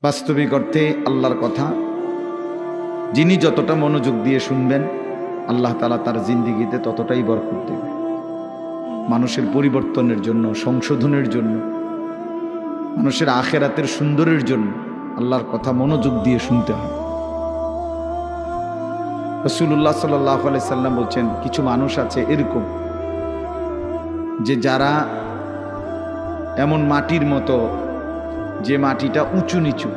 বাস্তবিক অর্থে আল্লাহর কথা যিনি যতটা মনোযোগ দিয়ে শুনবেন আল্লাহ তাআলা তার জিন্দেগিতে ততটাই বরকত দেবে। মানুষের পরিবর্তনের জন্য, সংশোধনের জন্য, মানুষের আখেরাতের সুন্দরের জন্য আল্লাহর কথা মনোযোগ দিয়ে শুনতে হয়। রাসূলুল্লাহ সাল্লাল্লাহু আলাইহি সাল্লাম বলছেন, কিছু মানুষ আছে এরকম যে যারা এমন মাটির মতো, যে মাটিটা উঁচু নিচু,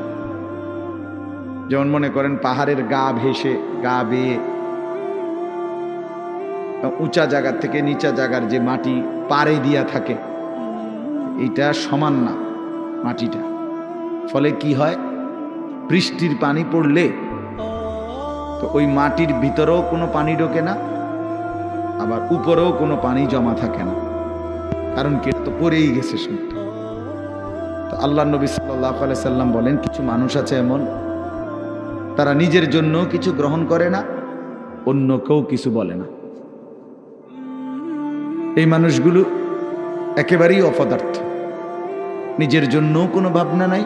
যেমন মনে করেন পাহাড়ের গা ভেসে, গা বেয়ে উঁচা জায়গা থেকে নিচা জায়গার যে মাটি পাড়ে দিয়া থাকে, এটা সমান না মাটিটা। ফলে কি হয়, বৃষ্টির পানি পড়লে তো ওই মাটির ভিতরেও কোনো পানি ঢোকে না, আবার উপরেও কোনো পানি জমা থাকে না। কারণ কি, তো পড়েই গেছে সবটা। তো আল্লাহ নবী সাল্লাল্লাহু আলাইহি সাল্লাম বলেন, কিছু মানুষ আছে এমন, তারা নিজের জন্য কিছু গ্রহণ করে না, অন্য কেউ কিছু বলে না। এই মানুষগুলো একেবারেই অপদার্থ। নিজের জন্য কোনো ভাবনা নাই,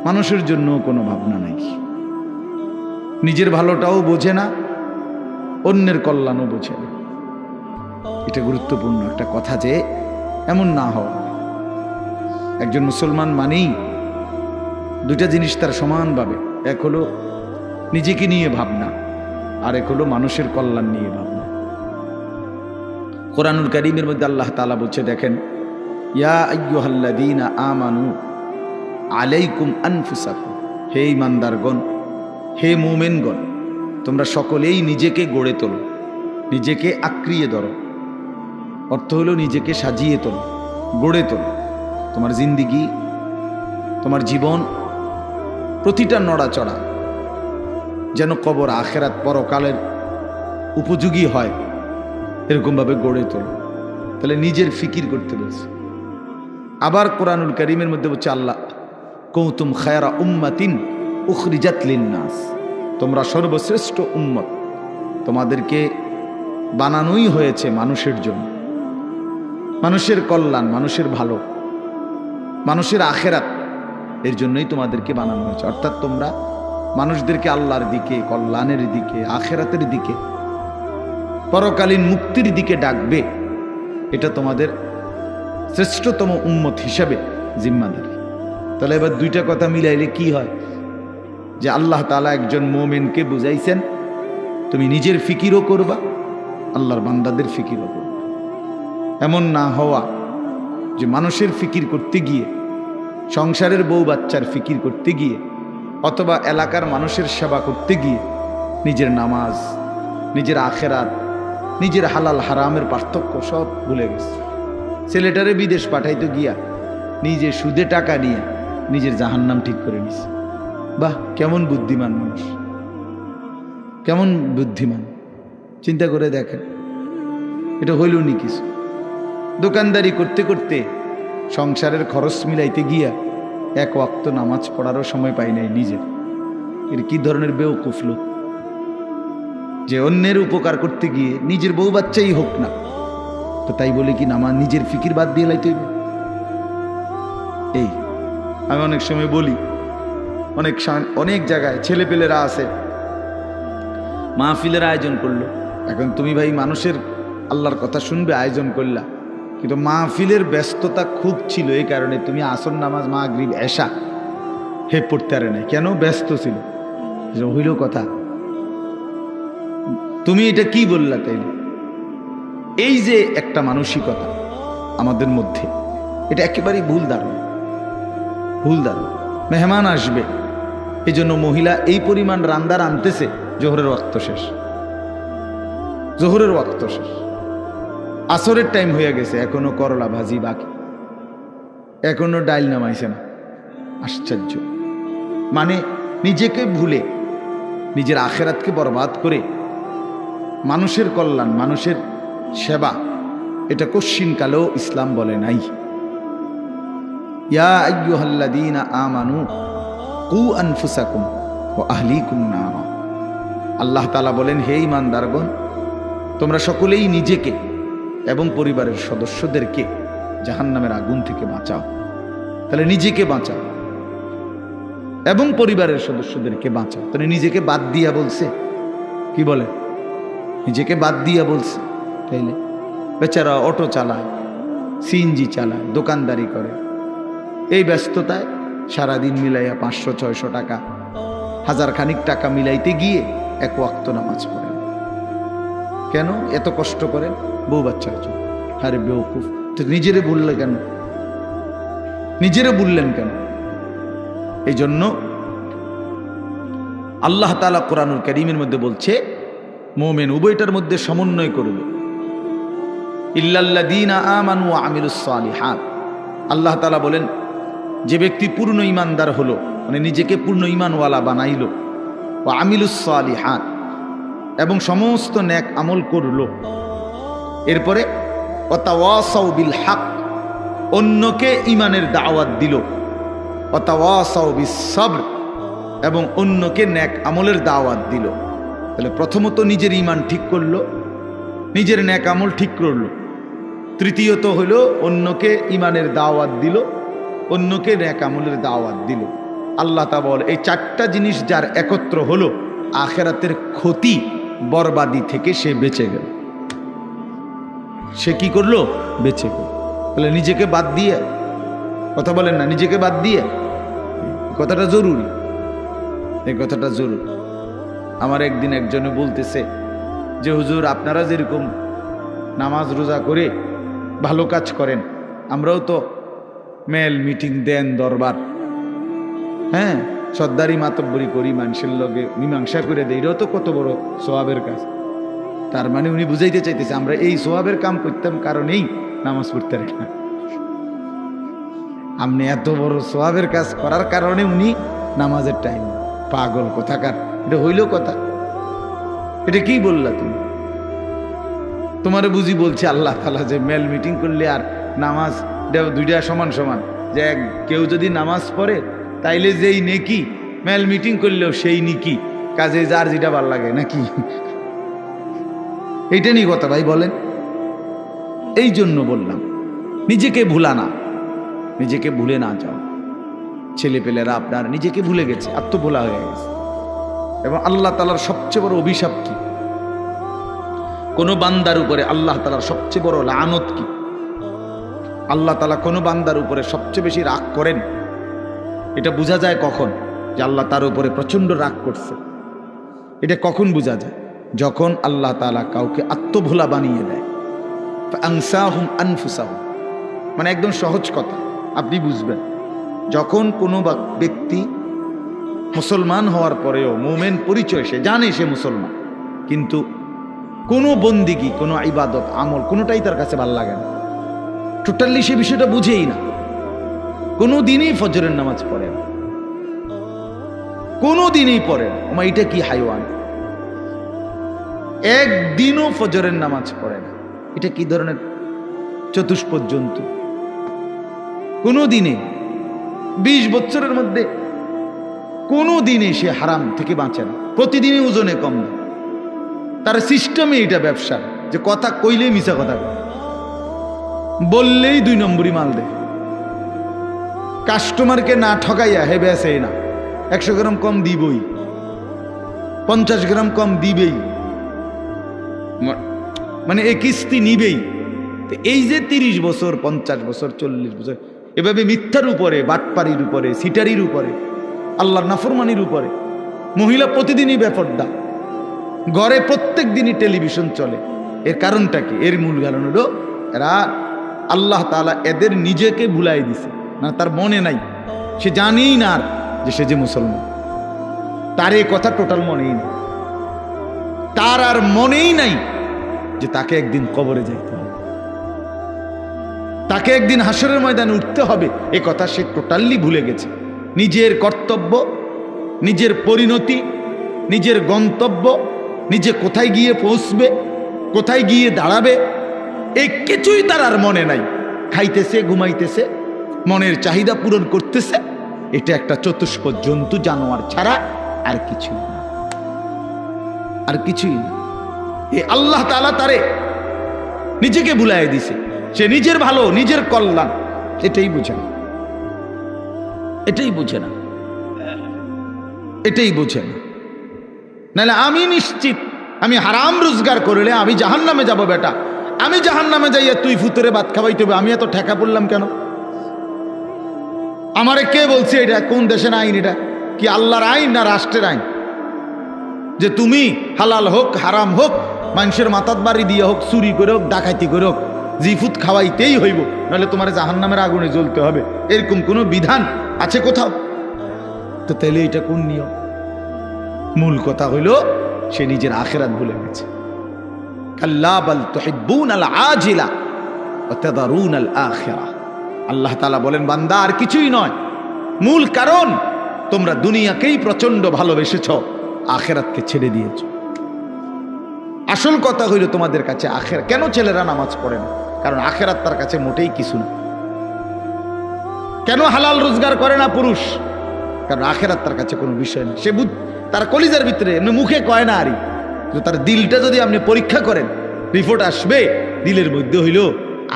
মানুষের জন্য কোনো ভাবনা নাই। নিজের ভালোটাও বোঝে না, অন্যের কল্যাণও বোঝে না। এটা গুরুত্বপূর্ণ একটা কথা যে এমন না হওয়া। একজন মুসলমান মানেই দুইটা জিনিস তার সমানভাবে, এক হলো নিজেকে নিয়ে ভাবনা, আর এক হলো মানুষের কল্যাণ নিয়ে ভাবনা। কোরআনুল কারীমের মধ্যে আল্লাহ তাআলা বলছে, দেখেন, ইয়া আইয়ুহাল্লাযীনা আমানু আলাইকুম আনফুসাকুম, হে ঈমানদারগণ, হে মুমিনগণ, তোমরা সকলেই নিজেকে গড়ে তোলো, নিজেকে আঁকড়িয়ে ধরো। অর্থ হলো নিজেকে সাজিয়ে তোলো, গড়ে তোলো। তোমার জিন্দিগি, তোমার জীবন, প্রতিটা নড়াচড়া যেন কবর, আখেরাত, পরকালের উপযোগী হয়, এরকমভাবে গড়ে তোলো। তাহলে নিজের ফিকির করতে বলছে। আবার কোরআনুল কারীমের মধ্যে বলছে আল্লাহ, কুনতুম খায়রা উম্মাতিন উখরিজাত লিন্নাস, তোমরা সর্বশ্রেষ্ঠ উম্মত, তোমাদেরকে বানানোই হয়েছে মানুষের জন্য, মানুষের কল্যাণ, মানুষের ভালো, মানুষের আখেরাত, এর জন্যই তোমাদেরকে বানানো হয়েছে। অর্থাৎ তোমরা মানুষদেরকে আল্লাহর দিকে, কল্যাণের দিকে, আখেরাতের দিকে, পরকালীন মুক্তির দিকে ডাকবে। এটা তোমাদের শ্রেষ্ঠতম উম্মত হিসাবে জিম্মাদারি। তাহলে এবার দুইটা কথা মিলাইলে কি হয়, যে আল্লাহ তাআলা একজন মুমিনকে বুঝাইছেন, তুমি নিজের ফিকিরও করবা, আল্লাহর বান্দাদের ফিকিরও করবা। এমন না হওয়া যে মানুষের ফিকির করতে গিয়ে, সংসারের বউ বাচ্চার ফিকির করতে গিয়ে, অথবা এলাকার মানুষের সেবা করতে গিয়ে নিজের নামাজ, নিজের আখেরাত, নিজের হালাল হারামের পার্থক্য সব ভুলে গেছে। ছেলেটারে বিদেশ পাঠাইতে গিয়া নিজে সুদে টাকা নিয়ে নিজের জাহান্নাম ঠিক করে নিছে। বাহ, কেমন বুদ্ধিমান মানুষ, কেমন বুদ্ধিমান! চিন্তা করে দেখেন, এটা হইল নি কিছু। দোকানদারি করতে করতে সংসারের খরচ মিলাইতে গিয়া এক ওয়াক্ত নামাজ পড়ারও সময় পাই নাই নিজের। এর কি ধরনের বেওকুফ লোক, যে অন্যের উপকার করতে গিয়ে নিজের বউ বাচ্চাই হোক না, তো তাই বলে কি নামাজ, নিজের ফিকির বাদ দিয়ে লাইতে হইবে? এই আমি অনেক সময় বলি, অনেক জায়গায় ছেলেপেলেরা আছে, মাহফিলের আয়োজন করলো। এখন তুমি ভাই মানুষের আল্লাহর কথা শুনবে, আয়োজন করলা, কিন্তু মাহফিলের ব্যস্ততা খুব ছিল, এই কারণে তুমি আসর নামাজ, মাগরিব, এশা পড়তে পারে নাই। কেন? ব্যস্ত ছিল। হইল কথা, তুমি এটা কি বললা? তাইলে এই যে একটা মানসিকতা আমাদের মধ্যে, এটা একেবারেই ভুল ধারণা, ভুল ধারণা। মেহমান আসবে, এই জন্য মহিলা এই পরিমাণ রান্দার আনতেছে, জোহরের ওয়াক্ত শেষ, জোহরের ওয়াক্ত শেষ, আসরের টাইম হয়ে গেছে, এখনো করলা ভাজি বাকি, এখনো ডাইল নামাইছে না। আশ্চর্য! মানে নিজেকে ভুলে, নিজের আখেরাতকে বরবাদ করে মানুষের কল্যাণ, মানুষের সেবা, এটা কশ্চিনকালেও ইসলাম বলে নাই। ইয়া আইয়ুহাল্লাযীনা আমানু কু আনফুসাকুম ওয়া আহলিকুম নারা, আল্লাহ তাআলা বলেন, হে ঈমানদারগণ, তোমরা সকলেই নিজেকে এবং পরিবারের সদস্যদেরকে জাহান্নামের আগুন থেকে বাঁচাও। তাহলে নিজেকে বাঁচাও, এবং পরিবারের সদস্যদেরকে বাঁচাও। তো নিজেকে বাদ দিয়া বলছে, কি বলে, নিজেকে বাদ দিয়া বলছে। তাইলে বেচারা অটো চালায়, সিএনজি চালায়, দোকানদারি করে, এই ব্যস্ততায় সারাদিন মিলাইয়া 500-600 টাকা, 1000 খানিক টাকা মিলাইতে গিয়ে এক ওয়াক্ত নামাজ পড়েন। কেন এত কষ্ট করেন? বউ বাচ্চার জন্য। আরে বেওকুফ, তো নিজেরে বললে কেন? নিজেরে বললেন কেন? এই জন্য আল্লাহ তাআলা কোরআনুল কারীমের মধ্যে বলছে, মুমিন উভয়টার মধ্যে সমন্বয় করবে। ইল্লাল্লাযীনা আমানু ওয়া আমিলুস সালিহাত। আল্লাহ তাআলা বলেন, যে ব্যক্তি পূর্ণ ঈমানদার হলো, মানে নিজেকে পূর্ণ ঈমানওয়ালা বানাইল, ওয়া আমিলুস সালিহাত, এবং সমস্ত নেক আমল করলো, এরপরে ওয়া তাওয়াসাউ বিল হক, অন্যকে ঈমানের দাওয়াত দিল, ওয়া তাওয়াসাউ বিস সবর, এবং অন্যকে নেক আমলের দাওয়াত দিল। তাহলে প্রথমত নিজের ঈমান ঠিক করলো, নিজের নেক আমল ঠিক করলো। তৃতীয়ত হলো অন্যকে ঈমানের দাওয়াত দিল, অন্যকে নেক আমলের দাওয়াত দিল। আল্লাহ তাআলা বলে, এই 4টা জিনিস যার একত্র হলো, আখিরাতের ক্ষতি বরবাদি থেকে সে বেঁচে গেল। সে কি করলো? বেঁচে গেল। তাহলে নিজেকে বাদ দিয়ে, কথা বলেন না, নিজেকে বাদ দিয়ে, কথাটা জরুরি, এই কথাটা জরুরি। আমার একদিন একজনে বলতেছে যে হুজুর, আপনারা যেরকম নামাজ রোজা করে ভালো কাজ করেন, আমরাও তো মেল মিটিং দেন, দরবার, হ্যাঁ, সর্দারি মাতব্বরি করি, মানুষের লগে মীমাংসা করে দেয়, এটাও তো কত বড় সোয়াবের কাজ। তার মানে উনি বুঝাইতে চাইতেছে আমরা এই সোয়াবের কাম করতাম কারণেই নামাজ পড়তে রাখি না। আপনি এত বড় সোয়াবের কাজ করার কারণে উনি নামাজের টাইম। পাগল কোথাকার, এটা হইল কথা? এটা কি বললা তুমি? তোমারে বুঝি বলছে আল্লাহ তাআলা যে মেল মিটিং করলে আর নামাজ দুইটা সমান সমান, যে কেউ যদি নামাজ পড়ে তাইলে যেই নেকি, মেল মিটিং করলেও সেই নেকি, কাজে যার যেটা ভাল লাগে নাকি? এইটা নিয়ে কথা ভাই বলেন। এই জন্য বললাম নিজেকে ভুলা না, নিজেকে ভুলে না যাও। ছেলেপেলেরা আপনার নিজেকে ভুলে গেছে, আত্মভোলা হয়ে গেছে। এবং আল্লাহ তাআলার সবচেয়ে বড় অভিশাপ কি? কোনো বান্দার উপরে আল্লাহ তাআলার সবচেয়ে বড় লানত কি? আল্লাহ তাআলা কোনো বান্দার উপরে সবচেয়ে বেশি রাগ করেন, এটা বোঝা যায় কখন? যে আল্লাহ তার উপরে প্রচন্ড রাগ করছে। এটা কখন বোঝা যায়? যখন আল্লাহ তাআলা কাউকে আত্মভোলা বানিয়ে দেয়। ফাআনসাহুম আনফুসাহুম, মানে একদম সহজ কথা, আপনি বুঝবেন। যখন কোনো ব্যক্তি মুসলমান হওয়ার পরেও মুমিন পরিচয়, সে জানে সে মুসলমান, কিন্তু কোনো বন্দিগি, কোনো ইবাদত আমল কোনোটাই তার কাছে ভালো লাগে না, টোটালি সে বিষয়টা বুঝেই না। কোনো দিনই ফজরের নামাজ পড়ে না, কোনো দিনই পড়ে না। আমার এটা কি হাইওয়ান? একদিনও ফজরের নামাজ পড়ে না, এটা কি ধরনের চতুষ্পদ জন্তু? কোনো দিনে 20 বছরের মধ্যে কোনো দিনে সে হারাম থেকে বাঁচে না, প্রতিদিনই ওজনে কম না। তার সিস্টেমে এটা ব্যবসা, যে কথা কইলেই মিছা কথা কয়, বললেই 2 নম্বরই মাল দেয়, কাস্টমারকে না ঠকাইয়া হে বেসে না, 100 গ্রাম কম দিবই, 50 গ্রাম কম দিবেই, মানে এই কিস্তি নিবেই। এই যে 30 বছর, 50 বছর, 40 বছর এভাবে মিথ্যার উপরে, বাটপাড়ির উপরে, সিটারির উপরে, আল্লাহর নাফরমানির উপরে, মহিলা প্রতিদিনই বেপর্দা, ঘরে প্রত্যেক দিনই টেলিভিশন চলে। এর কারণটা কি? এর মূল কারণ হলো এরা, আল্লাহ তাআলা এদের নিজেকে ভুলাই দিছে না, তার মনে নাই, সে জানেই না যে সে যে মুসলমান, তার এই কথা টোটাল মনেই নেই, তার আর মনেই নাই যে তাকে একদিন কবরে যাইতে হবে, তাকে একদিন হাসরের ময়দানে উঠতে হবে, এ কথা সে টোটালি ভুলে গেছে। নিজের কর্তব্য, নিজের পরিণতি, নিজের গন্তব্য, নিজে কোথায় গিয়ে পৌঁছবে, কোথায় গিয়ে দাঁড়াবে, এই কিছুই তার আর মনে নাই। খাইতেছে, ঘুমাইতেছে, মনের চাহিদা পূরণ করতেছে, এটা একটা চতুষ্পদ জন্তু, জানোয়ার ছাড়া আর কিছুই না, আর কিছুই না। এই আল্লাহ তাআলা তারে নিজেকে ভুলাই দিছে, সে নিজের ভালো, নিজের কল্যাণ এটাই বুঝে না, এটাই বুঝে না। এটাই বোঝে না। নাহলে আমি নিশ্চিত আমি হারাম রোজগার করলে আমি জাহান্নামে যাব। বেটা আমি জাহান্নামে যাইয়া তুই ফুতুরে ভাত খাওয়াইতে হবে, আমি এত ঠেকা পড়লাম কেন? আমারে কে বলছে এটা? কোন দেশের আইন এটা? কি আল্লাহর আইন না রাষ্ট্রের আইন? যে তুমি হালাল হোক হারাম হোক, মানুষের মাথাত বাড়ি দিয়ে হোক, চুরি করে হোক, ডাকাতি করে হোক, জিফুত খাওয়াইতেই হইব, নাহলে তোমার জাহান্নামের আগুনে জ্বলতে হবে, এরকম কোনো বিধান আছে কোথাও? তো তাহলে এটা কোন নিয়ম? মূল কথা হইল সে নিজের আখিরাত ভুলে গেছে। কাল্লা বাল তুহিব্বুনাল আজিলা ওয়া তাদারুনাল আখিরাহ। আল্লাহ তাআলা বলেন, বান্দা আর কিছুই নয়, মূল কারণ তোমরা দুনিয়াকেই প্রচন্ড ভালোবেসেছো, আখিরাতকে ছেড়ে দিয়েছো। আসল কথা হইল তোমাদের কাছে আখিরাত। কেন ছেলেরা নামাজ পড়ে না? কারণ আখিরাত তার কাছে মোটেই কিছু না। কেন হালাল রোজগার করে না পুরুষ? কারণ আখিরাত তার কাছে কোনো বিষয় না। সে তার কলিজার ভিতরে, এমনি মুখে কয় না, আরই তার দিলটা যদি আপনি পরীক্ষা করেন, রিপোর্ট আসবে দিলের মধ্যে হইল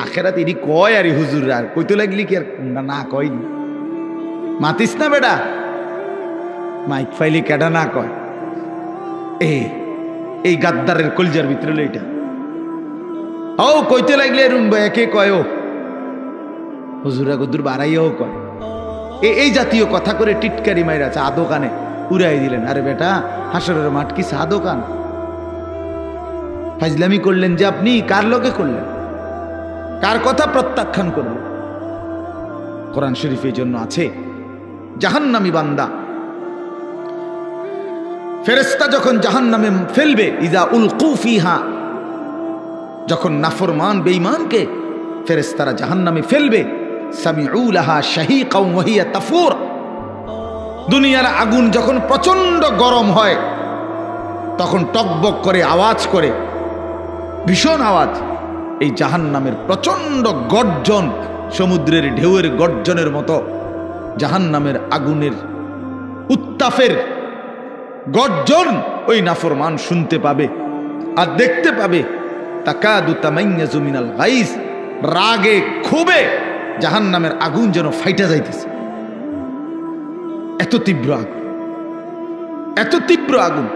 আখিরাত। এরই কয় আরই হুজুর, আর কইতে লাগলি কি আর না কয়নি? মাতিস না বেটা, মাইক ফাইলি কেডা না কয়? এই গাদ্দারের কলিজার ভিতরে হলো এটা। ও কইতে লাগলে একে কয়, ও হুজুরা গুদুর বাড়াইয়াও কয়। এই জাতীয় কথা করে টিটকারি মাইরা চা দোকানে উড়াই দিলেন। আরে বেটা, হাসরের মাঠ কি চা দোকান? ফাজলামি করলেন যে আপনি, কার লোকে করলেন? কার কথা প্রত্যাখ্যান করলেন? কোরআন শরীফের জন্য আছে জাহান্নামী বান্দা ফেরেশতা যখন জাহান্নামে ফেলবে, ইজা উলকু ফিহা, যখন নাফরমান বেঈমানকে ফেরেশতারা জাহান্নামে ফেলবে, সামিউ লাহা শাহীকাও ওয়া হিয়া তাফুর। দুনিয়ার আগুন যখন প্রচন্ড গরম হয়, তখন টকবক করে আওয়াজ করে, ভীষণ আওয়াজ। এই জাহান্নামের প্রচন্ড গর্জন, সমুদ্রের ঢেউয়ের গর্জনের মতো জাহান্নামের আগুনের উত্তাপের গর্জন ওই নাফরমান শুনতে পাবে আর দেখতে পাবে। তাকাদু তামাইয়াজু মিনাল গাইজ, রাগে ক্ষোভে জাহান্নামের আগুন যেন ফাইটা যাইতেছে। এত তীব্র আগুন, এত তীব্র আগুন।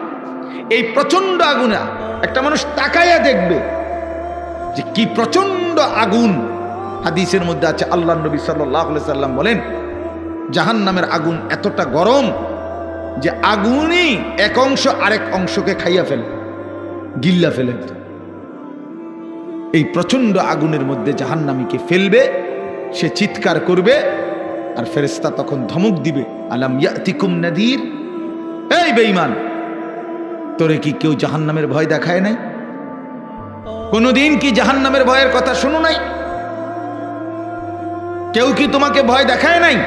এই প্রচন্ড আগুনে একটা মানুষ তাকাইয়া দেখবে যে কি প্রচন্ড আগুন। হাদিসের মধ্যে আছে, আল্লাহর নবী সাল্লাল্লাহু আলাইহি সাল্লাম বলেন, জাহান্নামের আগুন এতটা গরম যে আগুনই এক অংশ আরেক অংশকে খাইয়া ফেলে, গিল্লা ফেলে। এই প্রচন্ড আগুনের মধ্যে জাহান্নামীকে ফেলবে, সে চিৎকার করবে, আর ফেরেশতা তখন ধমক দিবে, আলাম ইয়াতিকুম নাদির, এই বেঈমান, তোরে কি কেউ জাহান্নামের ভয় দেখায় নাই? কোনদিন কি জাহান্নামের ভয়ের কথা শুনো নাই? কেউ কি তোমাকে ভয় দেখায় নাই?